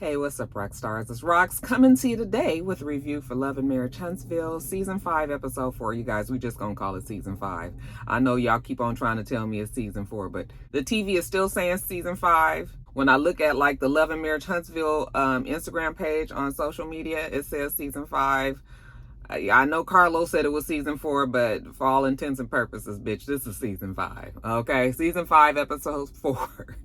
Hey, what's up, rock stars? It's Rox coming to you today with a review for Love and Marriage Huntsville, Season 5, Episode 4. You guys, we just gonna call it Season 5. I know y'all keep on trying to tell me it's Season 4, but the TV is still saying Season 5. When I look at like the Love and Marriage Huntsville Instagram page on social media, it says Season 5. I know Carlos said it was Season 4, but for all intents and purposes, bitch, this is Season 5. Okay, Season 5, Episode 4.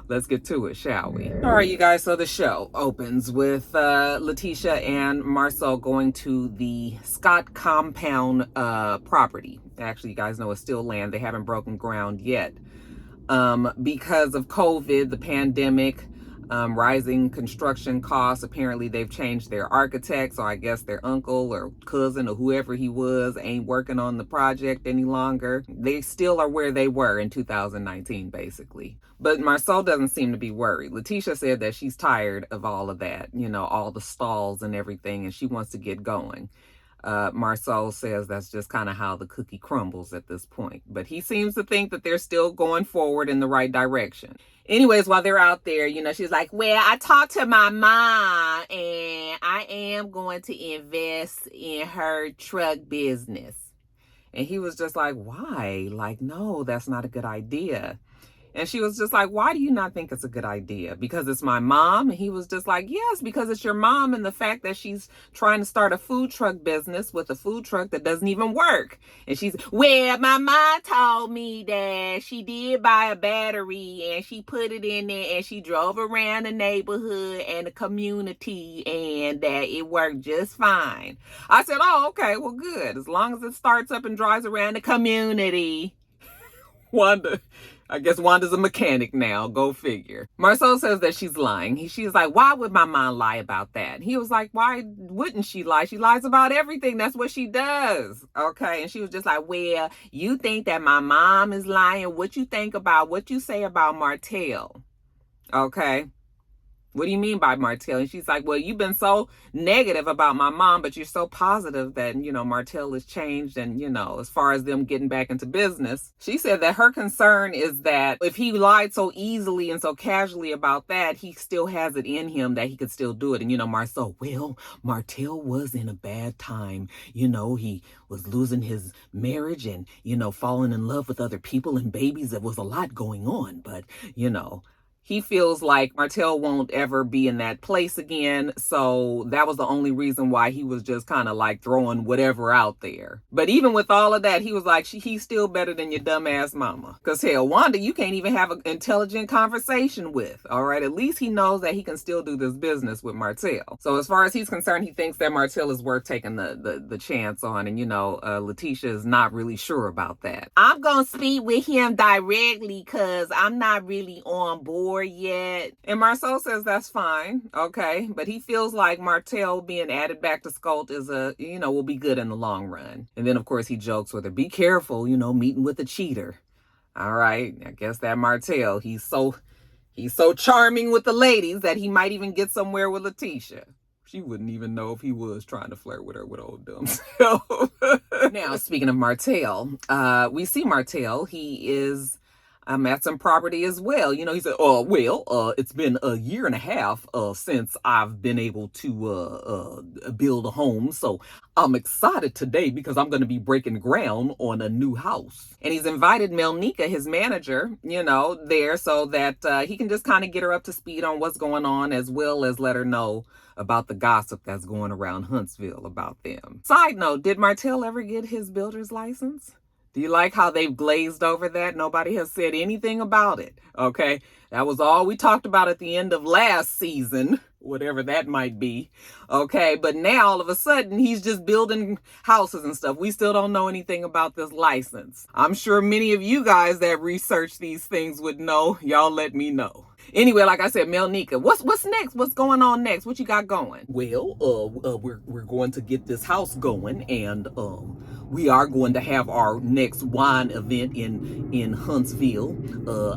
Let's get to it, shall we? All right, you guys, so the show opens with Letitia and Marcel going to the Scott compound property. Actually, you guys know it's still land. They haven't broken ground yet. Because of COVID, the pandemic, rising construction costs. Apparently they've changed their architect, so I guess their uncle or cousin or whoever he was ain't working on the project any longer. They still are where they were in 2019, basically. But Marcel doesn't seem to be worried. Letitia said that she's tired of all of that, you know, all the stalls and everything, and she wants to get going. Marcel says that's just kind of how the cookie crumbles at this point. But he seems to think that they're still going forward in the right direction. Anyways, while they're out there, you know, she's like, well, I talked to my mom and I am going to invest in her truck business. And he was just like, why? Like, no, that's not a good idea. And she was just like, why do you not think it's a good idea? Because it's my mom? And he was just like, yes, because it's your mom and the fact that she's trying to start a food truck business with a food truck that doesn't even work. And she's, well, my mom told me that she did buy a battery and she put it in there and she drove around the neighborhood and the community and that it worked just fine. I said, oh, okay, well, good. As long as it starts up and drives around the community. I guess Wanda's a mechanic now. Go figure. Marcel says that she's lying. She's like, why would my mom lie about that? He was like, why wouldn't she lie? She lies about everything. That's what she does. Okay. And she was just like, well, you think that my mom is lying? What you think about what you say about Martell? Okay. What do you mean by Martell? And she's like, well, you've been so negative about my mom, but you're so positive that, you know, Martell has changed. And, you know, as far as them getting back into business, she said that her concern is that if he lied so easily and so casually about that, he still has it in him that he could still do it. And, you know, Marcel, well, Martell was in a bad time. You know, he was losing his marriage and, you know, falling in love with other people and babies. There was a lot going on, but, you know, he feels like Martell won't ever be in that place again. So that was the only reason why he was just kind of like throwing whatever out there. But even with all of that, he was like, he's still better than your dumbass mama. Because hell, Wanda, you can't even have an intelligent conversation with. All right. At least he knows that he can still do this business with Martell. So as far as he's concerned, he thinks that Martell is worth taking the chance on. And, you know, Letitia is not really sure about that. I'm going to speak with him directly because I'm not really on board yet. And Marcel says that's fine. Okay. But he feels like Martell being added back to Scott is will be good in the long run. And then of course he jokes with her, be careful, you know, meeting with a cheater. All right. I guess that Martell, he's so charming with the ladies that he might even get somewhere with Letitia. She wouldn't even know if he was trying to flirt with her with old dumb self. Now, speaking of Martell, we see Martell. He is at some property as well. You know, he said, it's been a year and a half since I've been able to build a home. So I'm excited today because I'm going to be breaking ground on a new house. And he's invited Melnika, his manager, you know, there so that he can just kind of get her up to speed on what's going on, as well as let her know about the gossip that's going around Huntsville about them. Side note, did Martell ever get his builder's license? Do you like how they've glazed over that? Nobody has said anything about it. Okay. That was all we talked about at the end of last season, whatever that might be. Okay. But now all of a sudden he's just building houses and stuff. We still don't know anything about this license. I'm sure many of you guys that research these things would know. Y'all let me know. Anyway, like I said, Melnika, what's next? What's going on next? What you got going? Well, we're going to get this house going, and we are going to have our next wine event in Huntsville.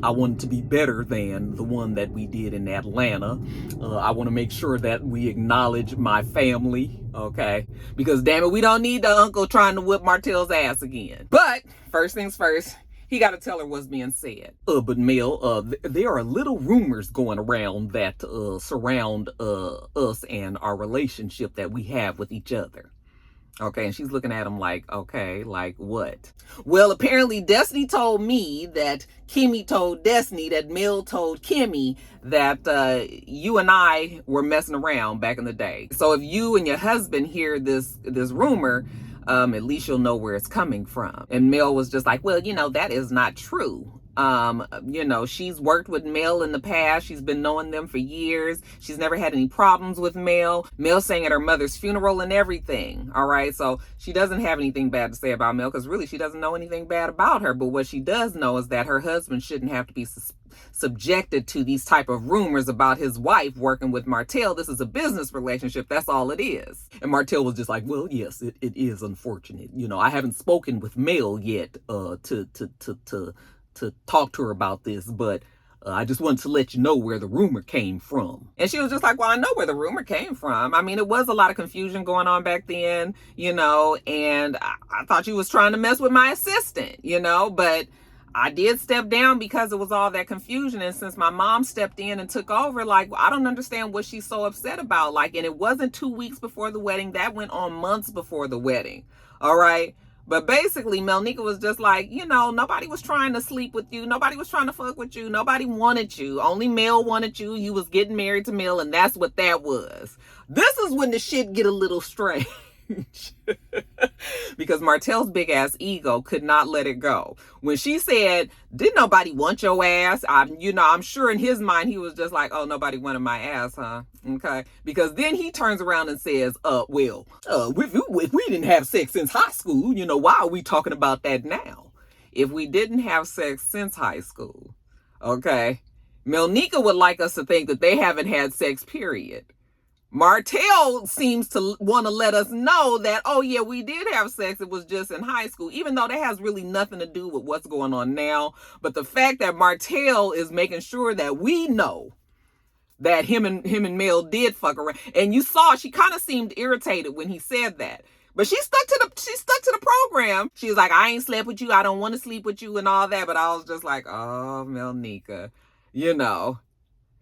I want it to be better than the one that we did in Atlanta. I want to make sure that we acknowledge my family, okay? Because damn it, we don't need the uncle trying to whip Martell's ass again. But first things first, He got to tell her what's being said. But Mel, there are little rumors going around that surround us and our relationship that we have with each other. Okay, and she's looking at him like, okay, like what? Well, apparently Destiny told me that Kimmy told Destiny that Mel told Kimmy that you and I were messing around back in the day. So if you and your husband hear this rumor, at least you'll know where it's coming from. And Mel was just like, well, that is not true. She's worked with Mel in the past. She's been knowing them for years. She's never had any problems with Mel. Mel sang at her mother's funeral and everything. All right. So she doesn't have anything bad to say about Mel because really she doesn't know anything bad about her. But what she does know is that her husband shouldn't have to be subjected to these type of rumors about his wife working with Martell. This is a business relationship. That's all it is. And Martell was just like, well, yes, it is unfortunate. I haven't spoken with Mel yet to talk to her about this, but I just wanted to let you know where the rumor came from. And she was just like, well, I know where the rumor came from. I mean, it was a lot of confusion going on back then, and I thought you was trying to mess with my assistant, but I did step down because it was all that confusion. And since my mom stepped in and took over, like, I don't understand what she's so upset about. Like, and it wasn't 2 weeks before the wedding. That went on months before the wedding. All right. But basically, Melnika was just like, nobody was trying to sleep with you. Nobody was trying to fuck with you. Nobody wanted you. Only Mel wanted you. You was getting married to Mel, and that's what that was. This is when the shit get a little strange. Because Martell's big ass ego could not let it go. When she said, didn't nobody want your ass? I'm sure in his mind, he was just like, oh, nobody wanted my ass, huh? Okay. Because then he turns around and says, if we didn't have sex since high school, why are we talking about that now? If we didn't have sex since high school, okay, Melnika would like us to think that they haven't had sex, period. Martell seems to want to let us know that, oh yeah, we did have sex. It was just in high school, even though that has really nothing to do with what's going on now. But the fact that Martell is making sure that we know that him and Mel did fuck around. And you saw she kind of seemed irritated when he said that. But she stuck to the program. She was like, I ain't slept with you. I don't want to sleep with you and all that. But I was just like, oh, Melnika,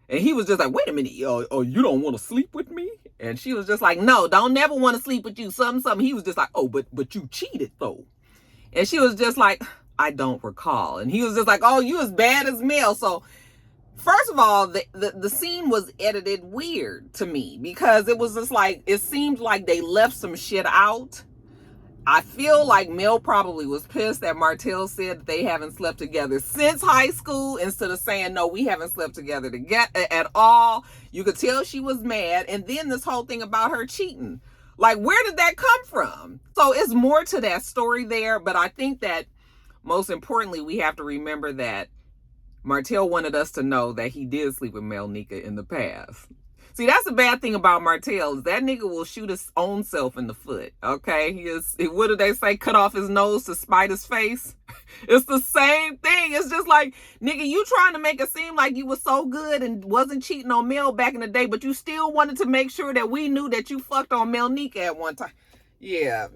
And he was just like, wait a minute, oh, you don't want to sleep with me? And she was just like, no, don't never want to sleep with you, something. He was just like, oh, but you cheated, though. And she was just like, I don't recall. And he was just like, oh, you as bad as Mel. So, first of all, the scene was edited weird to me because it was just like, it seemed like they left some shit out. I feel like Mel probably was pissed that Martell said that they haven't slept together since high school instead of saying, no, we haven't slept together at all. You could tell she was mad. And then this whole thing about her cheating. Like, where did that come from? So it's more to that story there. But I think that most importantly, we have to remember that Martell wanted us to know that he did sleep with Melnika in the past. See, that's the bad thing about Martell is that nigga will shoot his own self in the foot, okay? What do they say? Cut off his nose to spite his face? It's the same thing. It's just like, nigga, you trying to make it seem like you were so good and wasn't cheating on Mel back in the day, but you still wanted to make sure that we knew that you fucked on Melnika at one time. Yeah.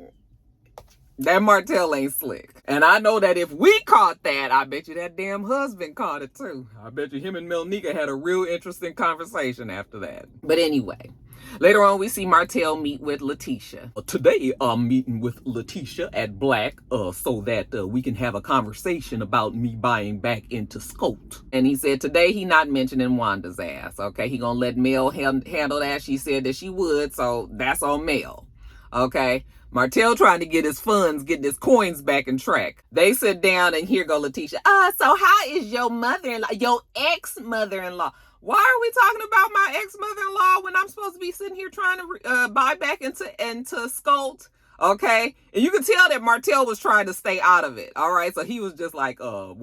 That Martell ain't slick. And I know that if we caught that, I bet you that damn husband caught it too. I bet you him and Melnika had a real interesting conversation after that. But anyway, later on we see Martell meet with Letitia. Today I'm meeting with Letitia at Black so that we can have a conversation about me buying back into Scout. And he said today he not mentioning Wanda's ass. Okay, he gonna let Mel handle that. She said that she would, so that's on Mel. Okay. Martell trying to get his funds, getting his coins back in track. They sit down and here go Letitia. So how is your mother-in-law, your ex-mother-in-law? Why are we talking about my ex-mother-in-law when I'm supposed to be sitting here trying to buy back into Scout? Okay. And you can tell that Martell was trying to stay out of it. All right. So he was just like, I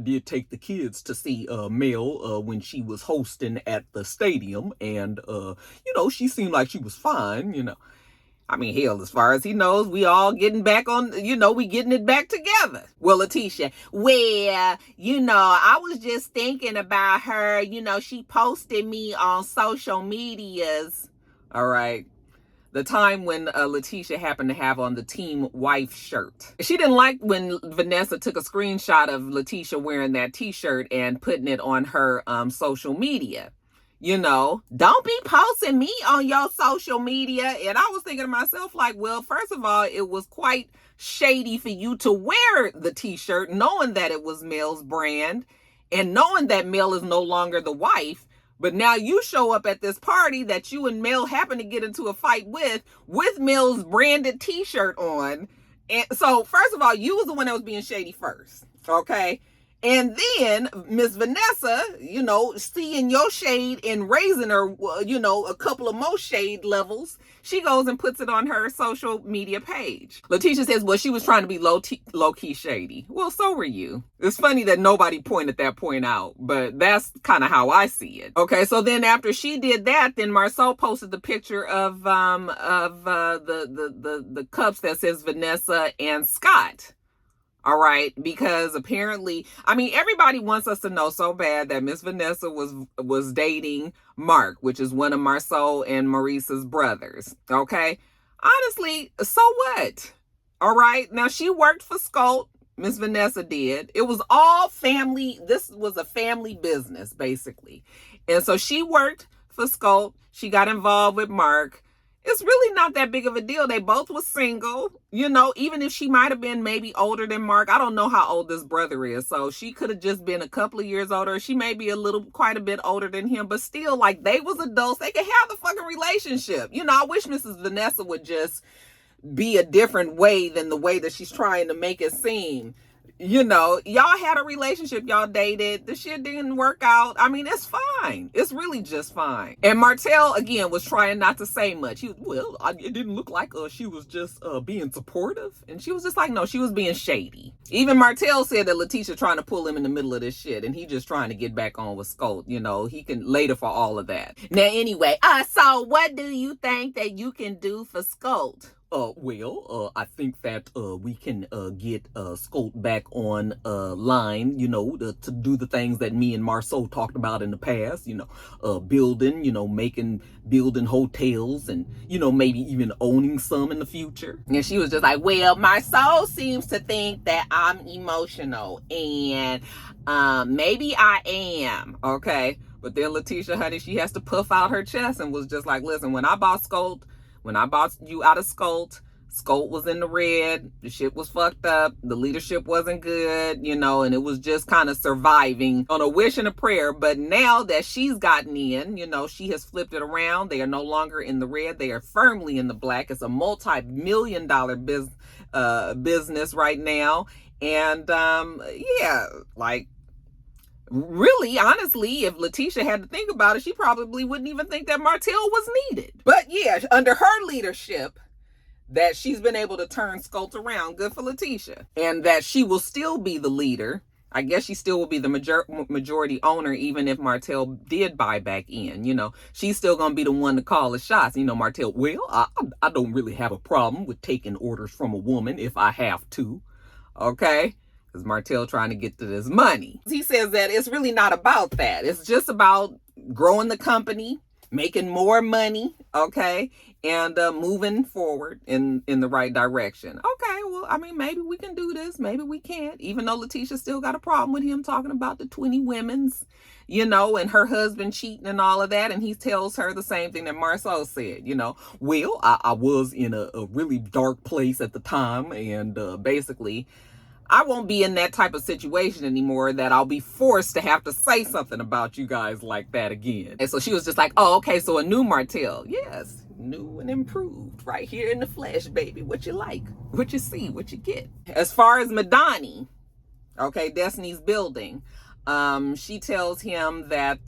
did take the kids to see Mel when she was hosting at the stadium. And, she seemed like she was fine, I mean, hell, as far as he knows, we all getting back on, we getting it back together. Well, Letitia, I was just thinking about her, she posted me on social medias. All right. the time when Letitia happened to have on the team wife shirt. She didn't like when Vanessa took a screenshot of Letitia wearing that t-shirt and putting it on her social media. You know, don't be posting me on your social media. And I was thinking to myself, like, well, first of all, it was quite shady for you to wear the t-shirt knowing that it was Mel's brand and knowing that Mel is no longer the wife. But now you show up at this party that you and Mel happen to get into a fight with Mel's branded t-shirt on. And so, first of all, you was the one that was being shady first, okay? And then Miss Vanessa, you know, seeing your shade and raising her, you know, a couple of more shade levels, she goes and puts it on her social media page. Letitia says, well, she was trying to be low-key shady. Well, so were you. It's funny that nobody pointed that point out, but that's kind of how I see it. Okay, so then after she did that, then Marceau posted the picture of the cups that says Vanessa and Scott. All right, because apparently, I mean, everybody wants us to know so bad that Miss Vanessa was dating Mark, which is one of Marceau and Maurice's brothers. Okay, honestly, so what? All right, now she worked for Scout. Miss Vanessa did. It was all family. This was a family business, basically, and so she worked for Scout. She got involved with Mark. It's really not that big of a deal. They both were single, you know, even if she might have been maybe older than Mark. I don't know how old this brother is. So she could have just been a couple of years older. She may be quite a bit older than him, but still, like, they was adults. They could have the fucking relationship. You know, I wish Mrs. Vanessa would just be a different way than the way that she's trying to make it seem. You know, y'all had a relationship, y'all dated, the shit didn't work out. I mean, it's fine. It's really just fine. And Martell, again, was trying not to say much. It didn't look like she was just being supportive. And she was just like, no, she was being shady. Even Martell said that Letitia trying to pull him in the middle of this shit, and he just trying to get back on with Scout. You know, he can later for all of that. Now, anyway, so what do you think that you can do for Scout? I think that we can get Scout back on line, you know, to do the things that me and Marceau talked about in the past, you know, building, you know, building hotels and, you know, maybe even owning some in the future. And she was just like, well, Marceau seems to think that I'm emotional, and maybe I am, okay? But then Letitia, honey, she has to puff out her chest and was just like, listen, when I bought you out of Scout was in the red. The shit was fucked up. The leadership wasn't good, you know, and it was just kind of surviving on a wish and a prayer. But now that she's gotten in, you know, she has flipped it around. They are no longer in the red. They are firmly in the black. It's a multi-million-dollar business right now. And yeah, like, really, honestly, if Letitia had to think about it, she probably wouldn't even think that Martell was needed. But yeah, under her leadership, that she's been able to turn Scout around. Good for Letitia. And that she will still be the leader. I guess she still will be the majority owner, even if Martell did buy back in. You know, she's still going to be the one to call the shots. You know, Martell, well, I don't really have a problem with taking orders from a woman if I have to. Okay? Because Martell trying to get to this money. He says that it's really not about that. It's just about growing the company, making more money, okay, and moving forward in the right direction. Okay, well, I mean, maybe we can do this. Maybe we can't. Even though Letitia still got a problem with him talking about the 20 women's, you know, and her husband cheating and all of that. And he tells her the same thing that Marceau said, you know, well, I was in a really dark place at the time, and basically, I won't be in that type of situation anymore that I'll be forced to have to say something about you guys like that again. And so she was just like, oh, okay, so a new Martell. Yes, new and improved right here in the flesh, baby. What you like, what you see, what you get. As far as Madani, okay, Destiny's building, she tells him that,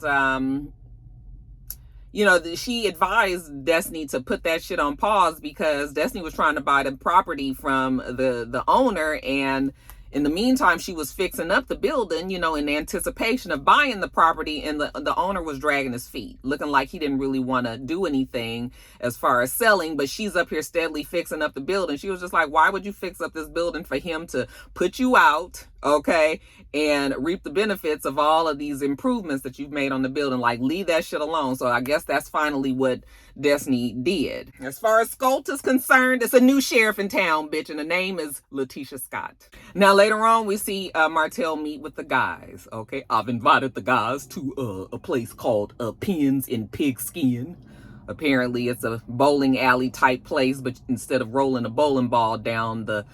you know, she advised Destiny to put that shit on pause because Destiny was trying to buy the property from the owner, and In the meantime, she was fixing up the building, in anticipation of buying the property, and the owner was dragging his feet, looking like he didn't really want to do anything as far as selling, but she's up here steadily fixing up the building. She was just like, why would you fix up this building for him to put you out, okay, and reap the benefits of all of these improvements that you've made on the building? Like, leave that shit alone. So I guess that's finally what Destiny did. As far as Skolt is concerned, it's a new sheriff in town, bitch, and the name is Letitia Scott. Now, later on, we see Martell meet with the guys, okay? I've invited the guys to a place called Pins in Pigskin. Apparently, it's a bowling alley type place, but instead of rolling a bowling ball down the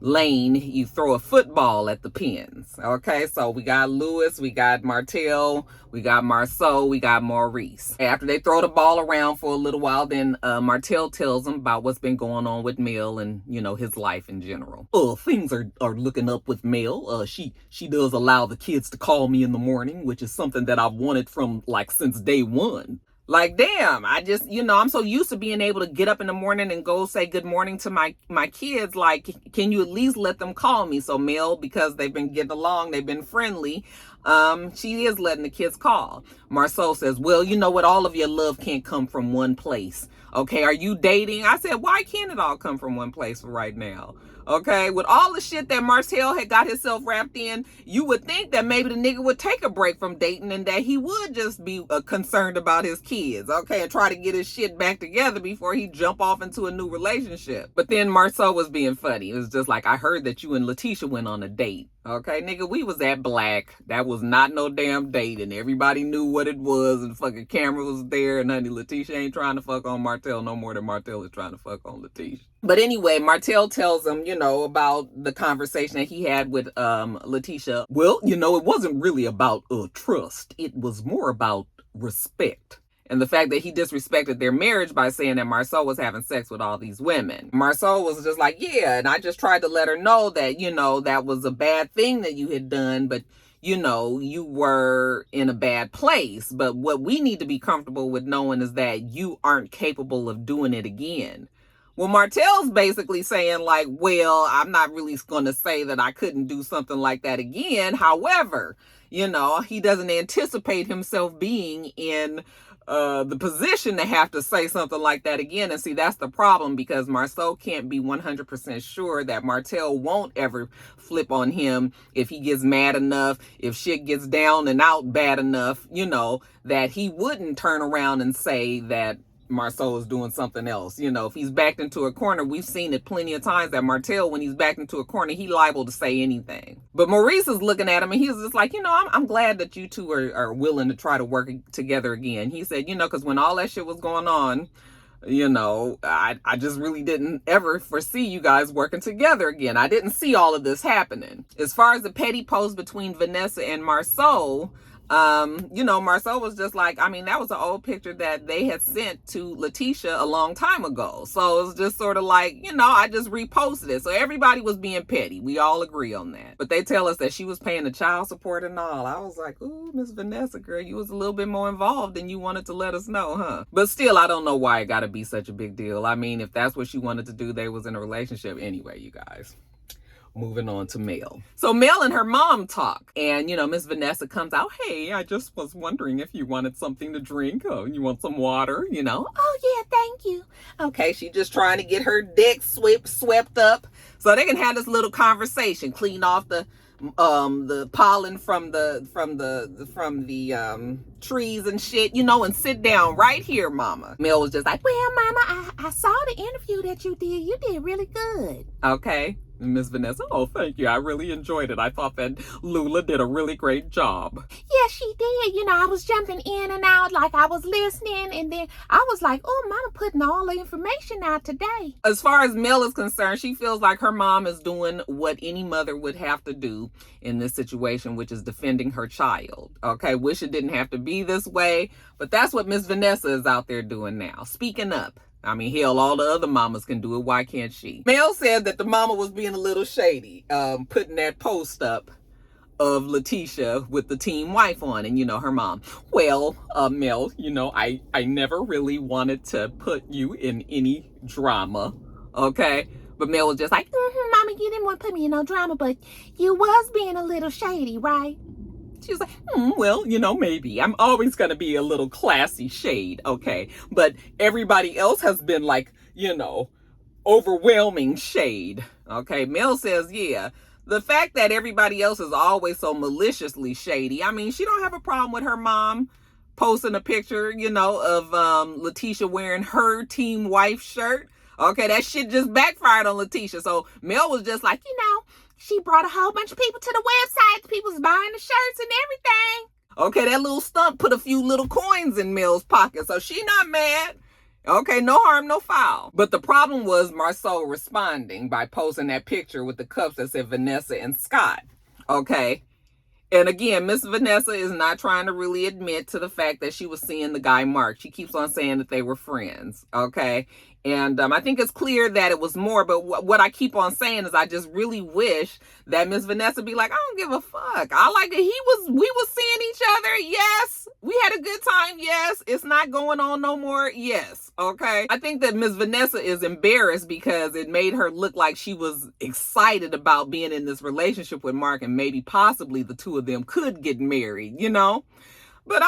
lane, you throw a football at the pins. Okay, so we got Lewis, we got Martell, we got Marceau, we got Maurice. After they throw the ball around for a little while, then Martell tells them about what's been going on with Mel and, his life in general. Things are looking up with Mel. She does allow the kids to call me in the morning, which is something that I've wanted from since day one. Like, damn, I just, I'm so used to being able to get up in the morning and go say good morning to my kids. Like, can you at least let them call me? So Mel, because they've been getting along, they've been friendly, she is letting the kids call. Marceau says, well, you know what? All of your love can't come from one place. Okay, are you dating? I said, why can't it all come from one place right now? Okay, with all the shit that Martell had got himself wrapped in, you would think that maybe the nigga would take a break from dating and that he would just be concerned about his kids, okay, and try to get his shit back together before he jump off into a new relationship. But then Marceau was being funny. It was just like, I heard that you and Letitia went on a date. Okay, nigga, we was at Black. That was not no damn date, and everybody knew what it was, and the fucking camera was there, and honey, Letitia ain't trying to fuck on Martell no more than Martell is trying to fuck on Letitia. But anyway, Martell tells him, about the conversation that he had with Letitia. Well, it wasn't really about trust. It was more about respect. And the fact that he disrespected their marriage by saying that Marceau was having sex with all these women. Marceau was just like, yeah, and I just tried to let her know that, that was a bad thing that you had done, but, you were in a bad place. But what we need to be comfortable with knowing is that you aren't capable of doing it again. Well, Martell's basically saying like, well, I'm not really going to say that I couldn't do something like that again. However, he doesn't anticipate himself being in the position to have to say something like that again. And see, that's the problem, because Marceau can't be 100% sure that Martell won't ever flip on him if he gets mad enough, if shit gets down and out bad enough, that he wouldn't turn around and say that Marceau is doing something else. If he's backed into a corner, we've seen it plenty of times that Martell, when he's backed into a corner, he liable to say anything. But Maurice is looking at him and he's just like, I'm glad that you two are willing to try to work together again. He said, because when all that shit was going on, I just really didn't ever foresee you guys working together again. I didn't see all of this happening. As far as the petty post between Vanessa and Marceau, Marceau was just like, that was an old picture that they had sent to Letitia a long time ago. So it was just sort of like, I just reposted it. So everybody was being petty. We all agree on that. But they tell us that she was paying the child support and all. I was like, ooh, Miss Vanessa, girl, you was a little bit more involved than you wanted to let us know, huh? But still, I don't know why it got to be such a big deal. If that's what she wanted to do, they was in a relationship anyway, you guys. Moving on to Mel. So Mel and her mom talk, and Miss Vanessa comes out. Hey, I just was wondering if you wanted something to drink. Oh, you want some water? Oh yeah, thank you. Okay, she just trying to get her deck swept up so they can have this little conversation, clean off the pollen from the trees and shit, and sit down right here, Mama. Mel was just like, well, Mama, I saw the interview that you did. You did really good. Okay. Miss Vanessa, oh, thank you. I really enjoyed it. I thought that Lula did a really great job. Yeah, she did. I was jumping in and out like I was listening, and then I was like, oh, Mama putting all the information out today. As far as Mel is concerned, she feels like her mom is doing what any mother would have to do in this situation, which is defending her child. Okay, wish it didn't have to be this way, but that's what Miss Vanessa is out there doing now, speaking up. Hell, all the other mamas can do it. Why can't she? Mel said that the mama was being a little shady, putting that post up of Letitia with the teen wife on, and her mom. Well, Mel, I never really wanted to put you in any drama, okay? But Mel was just like, Mama, mean, you didn't want to put me in no drama, but you was being a little shady, right? She was like, well, maybe. I'm always going to be a little classy shade, okay? But everybody else has been like, overwhelming shade, okay? Mel says, yeah. The fact that everybody else is always so maliciously shady, I mean, she don't have a problem with her mom posting a picture, of Letitia wearing her team wife shirt. Okay, that shit just backfired on Letitia. So Mel was just like, she brought a whole bunch of people to the website. People's buying the shirts and everything. Okay, that little stunt put a few little coins in Mel's pocket, so she not mad. Okay, no harm, no foul. But the problem was Marceau responding by posting that picture with the cups that said Vanessa and Scott. Okay. And again, Miss Vanessa is not trying to really admit to the fact that she was seeing the guy Mark. She keeps on saying that they were friends, okay? And I think it's clear that it was more, but what I keep on saying is I just really wish that Miss Vanessa be like, I don't give a fuck. I like that we was seeing each other. Yes. We had a good time. Yes. It's not going on no more. Yes. Okay. I think that Miss Vanessa is embarrassed because it made her look like she was excited about being in this relationship with Mark and maybe possibly the two of them could get married, But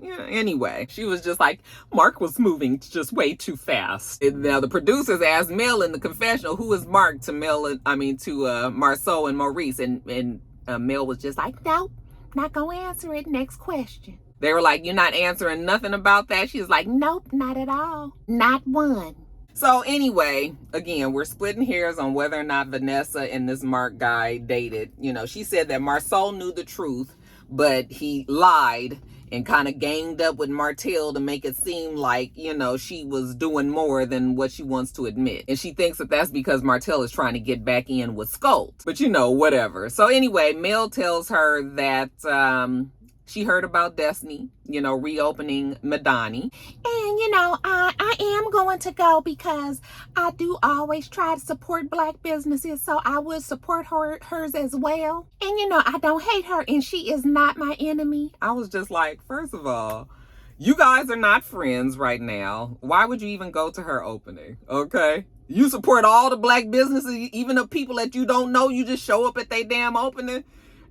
anyway, she was just like, Mark was moving just way too fast. Now the producers asked Mel in the confessional, who is Mark, to Marceau and Maurice. And Mel was just like, nope, not gonna answer it. Next question. They were like, you're not answering nothing about that? She was like, nope, not at all. Not one. So anyway, again, we're splitting hairs on whether or not Vanessa and this Mark guy dated. She said that Marceau knew the truth, but he lied and kind of ganged up with Martell to make it seem like, she was doing more than what she wants to admit. And she thinks that that's because Martell is trying to get back in with Skolt. But whatever. So anyway, Mel tells her that she heard about Destiny, reopening Madani. And, I am going to go because I do always try to support Black businesses. So I would support hers as well. And, I don't hate her and she is not my enemy. I was just like, first of all, you guys are not friends right now. Why would you even go to her opening? Okay. You support all the Black businesses, even the people that you don't know. You just show up at their damn opening.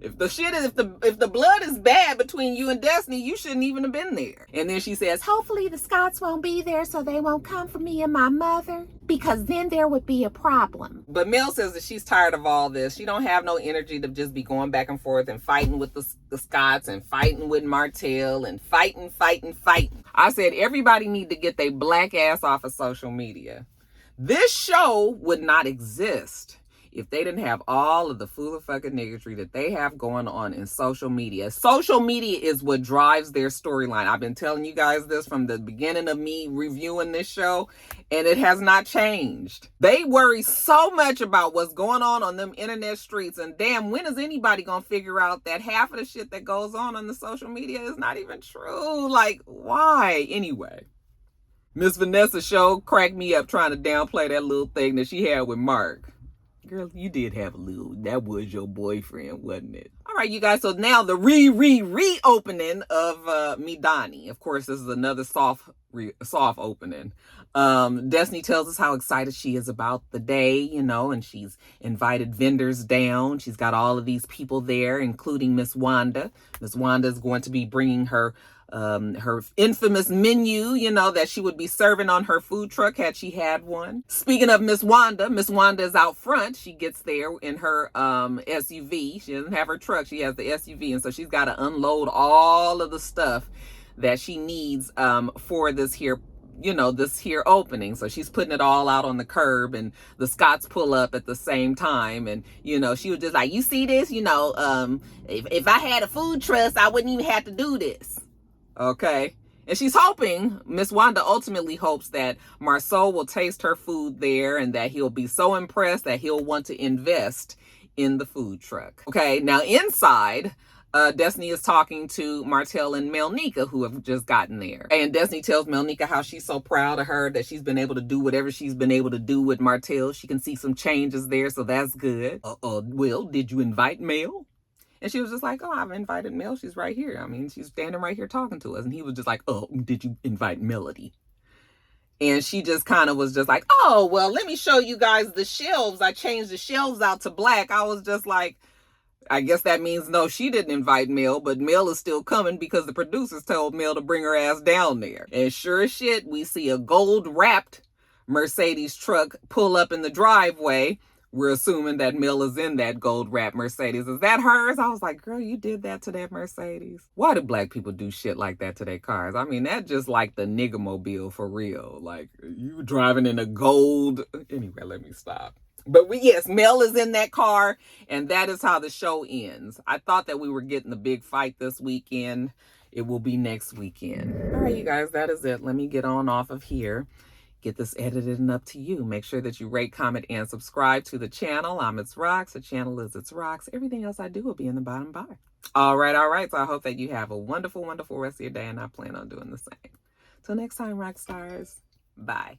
If the blood is bad between you and Destiny, you shouldn't even have been there. And then she says, hopefully the Scotts won't be there so they won't come for me and my mother, because then there would be a problem. But Mel says that she's tired of all this. She don't have no energy to just be going back and forth and fighting with the Scotts and fighting with Martell and fighting. I said, everybody need to get their Black ass off of social media. This show would not exist if they didn't have all of the fucking niggotry that they have going on in social media. Social media is what drives their storyline. I've been telling you guys this from the beginning of me reviewing this show, and it has not changed. They worry so much about what's going on them internet streets, and damn, when is anybody gonna figure out that half of the shit that goes on the social media is not even true? Like, why? Anyway. Miss Vanessa show cracked me up trying to downplay that little thing that she had with Mark. Girl, you did have a little. That was your boyfriend, wasn't it? All right, you guys. So now the reopening of Madani. Of course, this is another soft opening. Destiny tells us how excited she is about the day, and she's invited vendors down. She's got all of these people there, including Miss Wanda. Miss Wanda is going to be bringing her infamous menu, that she would be serving on her food truck had she had one. Speaking of Miss Wanda is out front. She gets there in her SUV. She doesn't have her truck. She has the SUV. And so she's got to unload all of the stuff that she needs for this here opening. So she's putting it all out on the curb, and the Scotts pull up at the same time. And, she was just like, you see this, if I had a food trust, I wouldn't even have to do this. Okay. And she's hoping, Miss Wanda ultimately hopes that Marceau will taste her food there and that he'll be so impressed that he'll want to invest in the food truck. Okay. Now inside, Destiny is talking to Martell and Melnika, who have just gotten there. And Destiny tells Melnika how she's so proud of her that she's been able to do whatever she's been able to do with Martell. She can see some changes there, so that's good. Well, did you invite Mel? And she was just like, oh, I've invited Mel. She's right here. I mean, she's standing right here talking to us. And he was just like, oh, did you invite Melody? And she just kind of was just like, oh, well, let me show you guys the shelves. I changed the shelves out to black. I was just like, I guess that means no, she didn't invite Mel, but Mel is still coming because the producers told Mel to bring her ass down there. And sure as shit, we see a gold wrapped Mercedes truck pull up in the driveway. We're assuming that Mel is in that gold wrapped Mercedes. Is that hers? I was like, girl, you did that to that Mercedes. Why do black people do shit like that to their cars? I mean, that's just like the nigga mobile for real. Like, you driving in a gold. Anyway, let me stop. But yes, Mel is in that car, and that is how the show ends. I thought that we were getting the big fight this weekend. It will be next weekend. All right, you guys, that is it. Let me get on off of here. Get this edited and up to you. Make sure that you rate, comment, and subscribe to the channel. I'm itsrox. The channel is itsrox. Everything else I do will be in the bottom bar. All right. So I hope that you have a wonderful, wonderful rest of your day, and I plan on doing the same. Till next time, rock stars. Bye.